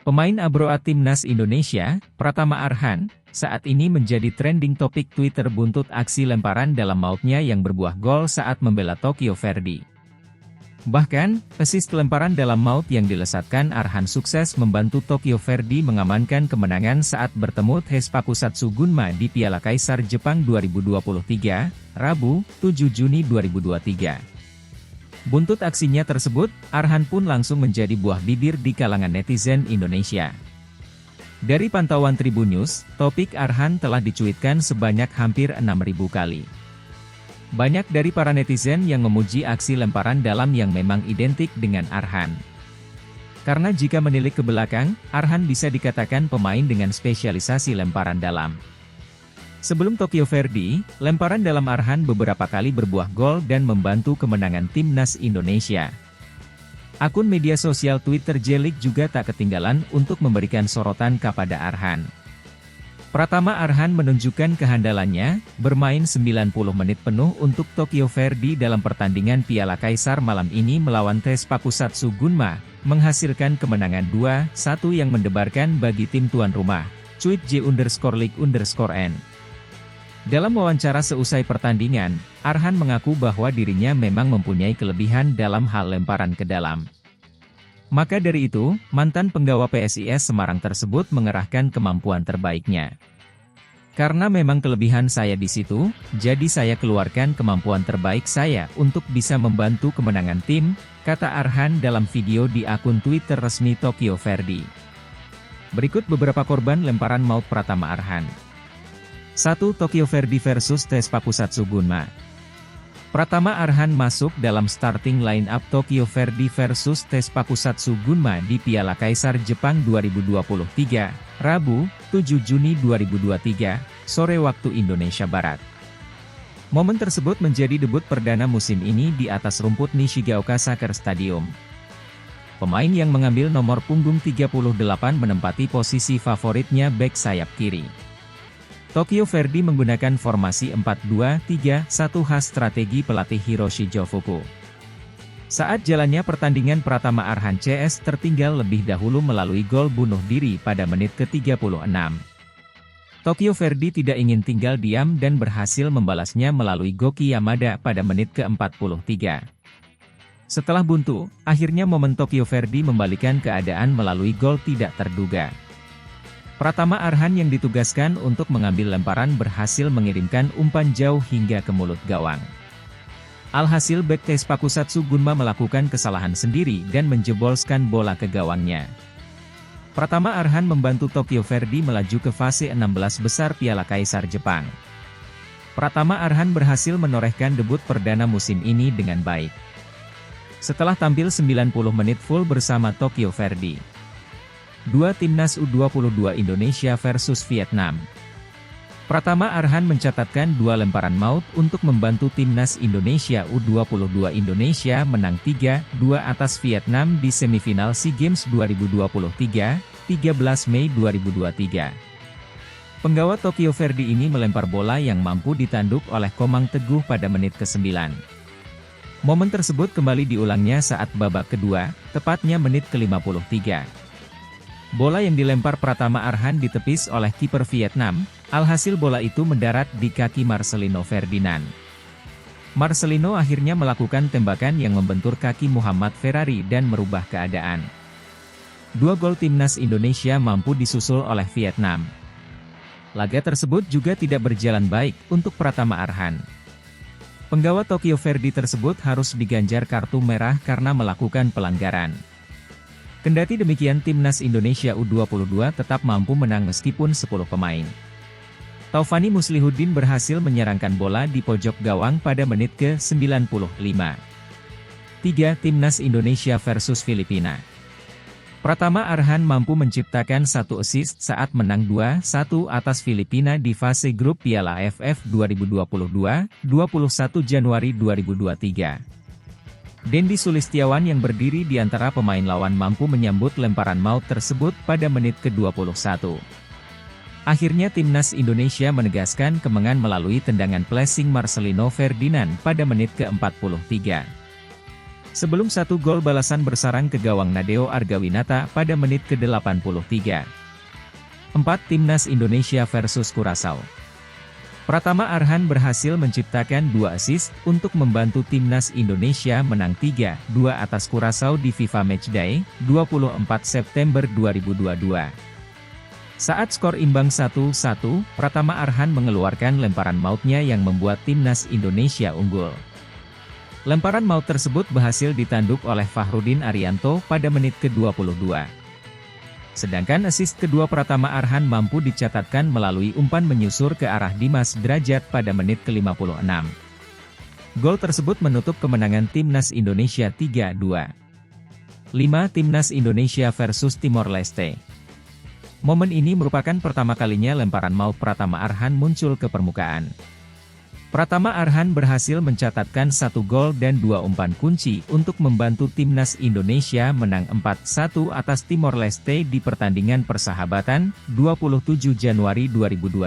Pemain Abroa Timnas Indonesia, Pratama Arhan, saat ini menjadi trending topik Twitter buntut aksi lemparan dalam mautnya yang berbuah gol saat membela Tokyo Verdy. Bahkan, assist lemparan dalam maut yang dilesatkan Arhan sukses membantu Tokyo Verdy mengamankan kemenangan saat bertemu TSEPA Kusatsu Gunma di Piala Kaisar Jepang 2023, Rabu, 7 Juni 2023. Buntut aksinya tersebut, Arhan pun langsung menjadi buah bibir di kalangan netizen Indonesia. Dari pantauan Tribunnews, topik Arhan telah dicuitkan sebanyak hampir 6.000 kali. Banyak dari para netizen yang memuji aksi lemparan dalam yang memang identik dengan Arhan. Karena jika menilik ke belakang, Arhan bisa dikatakan pemain dengan spesialisasi lemparan dalam. Sebelum Tokyo Verdy, lemparan dalam Arhan beberapa kali berbuah gol dan membantu kemenangan Timnas Indonesia. Akun media sosial Twitter Jelik juga tak ketinggalan untuk memberikan sorotan kepada Arhan. Pratama Arhan menunjukkan kehandalannya, bermain 90 menit penuh untuk Tokyo Verdy dalam pertandingan Piala Kaisar malam ini melawan TSEPA Kusatsu Gunma, menghasilkan kemenangan 2-1 yang mendebarkan bagi tim tuan rumah, cuit J_League_N. Dalam wawancara seusai pertandingan, Arhan mengaku bahwa dirinya memang mempunyai kelebihan dalam hal lemparan ke dalam. Maka dari itu, mantan penggawa PSIS Semarang tersebut mengerahkan kemampuan terbaiknya. Karena memang kelebihan saya di situ, jadi saya keluarkan kemampuan terbaik saya untuk bisa membantu kemenangan tim, kata Arhan dalam video di akun Twitter resmi Tokyo Verdy. Berikut beberapa korban lemparan maut Pratama Arhan. 1. Tokyo Verdy versus TSEPA Kusatsu Gunma. Pratama Arhan masuk dalam starting line-up Tokyo Verdy versus TSEPA Kusatsu Gunma di Piala Kaisar Jepang 2023, Rabu, 7 Juni 2023, sore waktu Indonesia Barat. Momen tersebut menjadi debut perdana musim ini di atas rumput Nishigaoka Soccer Stadium. Pemain yang mengambil nomor punggung 38 menempati posisi favoritnya bek sayap kiri. Tokyo Verdy menggunakan formasi 4-2-3-1 khas strategi pelatih Hiroshi Jofuku. Saat jalannya pertandingan Pratama Arhan CS tertinggal lebih dahulu melalui gol bunuh diri pada menit ke-36. Tokyo Verdy tidak ingin tinggal diam dan berhasil membalasnya melalui Goki Yamada pada menit ke-43. Setelah buntu, akhirnya momen Tokyo Verdy membalikan keadaan melalui gol tidak terduga. Pratama Arhan yang ditugaskan untuk mengambil lemparan berhasil mengirimkan umpan jauh hingga ke mulut gawang. Alhasil bek TSEPA Kusatsu Gunma melakukan kesalahan sendiri dan menjebolkan bola ke gawangnya. Pratama Arhan membantu Tokyo Verdy melaju ke fase 16 besar Piala Kaisar Jepang. Pratama Arhan berhasil menorehkan debut perdana musim ini dengan baik. Setelah tampil 90 menit full bersama Tokyo Verdy. 2. Timnas U22 Indonesia versus Vietnam. Pratama Arhan mencatatkan 2 lemparan maut untuk membantu Timnas Indonesia U22 Indonesia menang 3-2 atas Vietnam di semifinal SEA Games 2023, 13 Mei 2023. Penggawa Tokyo Verdy ini melempar bola yang mampu ditanduk oleh Komang Teguh pada menit ke-9. Momen tersebut kembali diulangnya saat babak kedua, tepatnya menit ke-53. Bola yang dilempar Pratama Arhan ditepis oleh kiper Vietnam, alhasil bola itu mendarat di kaki Marcelino Ferdinand. Marcelino akhirnya melakukan tembakan yang membentur kaki Muhammad Ferrari dan merubah keadaan. 2 gol Timnas Indonesia mampu disusul oleh Vietnam. Laga tersebut juga tidak berjalan baik untuk Pratama Arhan. Penggawa Tokyo Verdy tersebut harus diganjar kartu merah karena melakukan pelanggaran. Kendati demikian Timnas Indonesia U22 tetap mampu menang meskipun 10 pemain. Taufani Muslihuddin berhasil menyerangkan bola di pojok gawang pada menit ke-95. 3. Timnas Indonesia versus Filipina. Pratama Arhan mampu menciptakan 1 assist saat menang 2-1 atas Filipina di fase grup Piala AFF 2022, 21 Januari 2023. Dendi Sulistiawan yang berdiri di antara pemain lawan mampu menyambut lemparan maut tersebut pada menit ke-21. Akhirnya Timnas Indonesia menegaskan kemenangan melalui tendangan placing Marcelino Ferdinand pada menit ke-43. Sebelum 1 gol balasan bersarang ke gawang Nadeo Argawinata pada menit ke-83. 4. Timnas Indonesia versus Curaçao. Pratama Arhan berhasil menciptakan 2 assist untuk membantu Timnas Indonesia menang 3-2 atas Curaçao di FIFA Matchday, 24 September 2022. Saat skor imbang 1-1, Pratama Arhan mengeluarkan lemparan mautnya yang membuat Timnas Indonesia unggul. Lemparan maut tersebut berhasil ditanduk oleh Fahrudin Arianto pada menit ke-22. Sedangkan assist kedua Pratama Arhan mampu dicatatkan melalui umpan menyusur ke arah Dimas Drajat pada menit ke-56. Gol tersebut menutup kemenangan Timnas Indonesia 3-2. 5. Timnas Indonesia versus Timor Leste. Momen ini merupakan pertama kalinya lemparan maut Pratama Arhan muncul ke permukaan. Pratama Arhan berhasil mencatatkan 1 gol dan 2 umpan kunci untuk membantu Timnas Indonesia menang 4-1 atas Timor Leste di pertandingan persahabatan, 27 Januari 2022.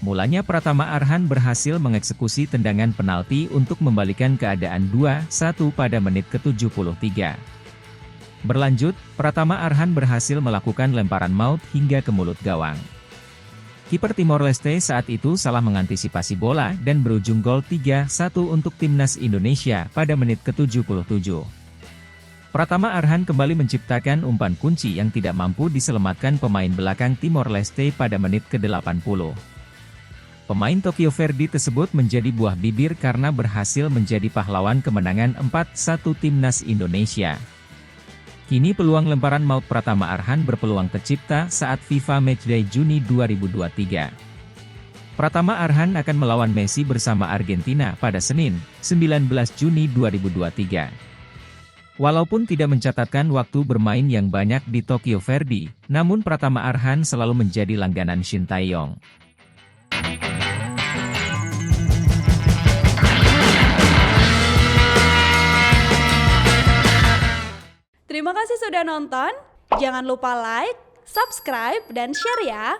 Mulanya Pratama Arhan berhasil mengeksekusi tendangan penalti untuk membalikan keadaan 2-1 pada menit ke-73. Berlanjut, Pratama Arhan berhasil melakukan lemparan maut hingga ke mulut gawang. Kiper Timor Leste saat itu salah mengantisipasi bola dan berujung gol 3-1 untuk Timnas Indonesia pada menit ke-77. Pratama Arhan kembali menciptakan umpan kunci yang tidak mampu diselamatkan pemain belakang Timor Leste pada menit ke-80. Pemain Tokyo Verdy tersebut menjadi buah bibir karena berhasil menjadi pahlawan kemenangan 4-1 Timnas Indonesia. Kini peluang lemparan maut Pratama Arhan berpeluang tercipta saat FIFA Matchday Juni 2023. Pratama Arhan akan melawan Messi bersama Argentina pada Senin, 19 Juni 2023. Walaupun tidak mencatatkan waktu bermain yang banyak di Tokyo Verdy, namun Pratama Arhan selalu menjadi langganan Shin Tae-yong. Terima kasih sudah nonton, jangan lupa like, subscribe, dan share ya!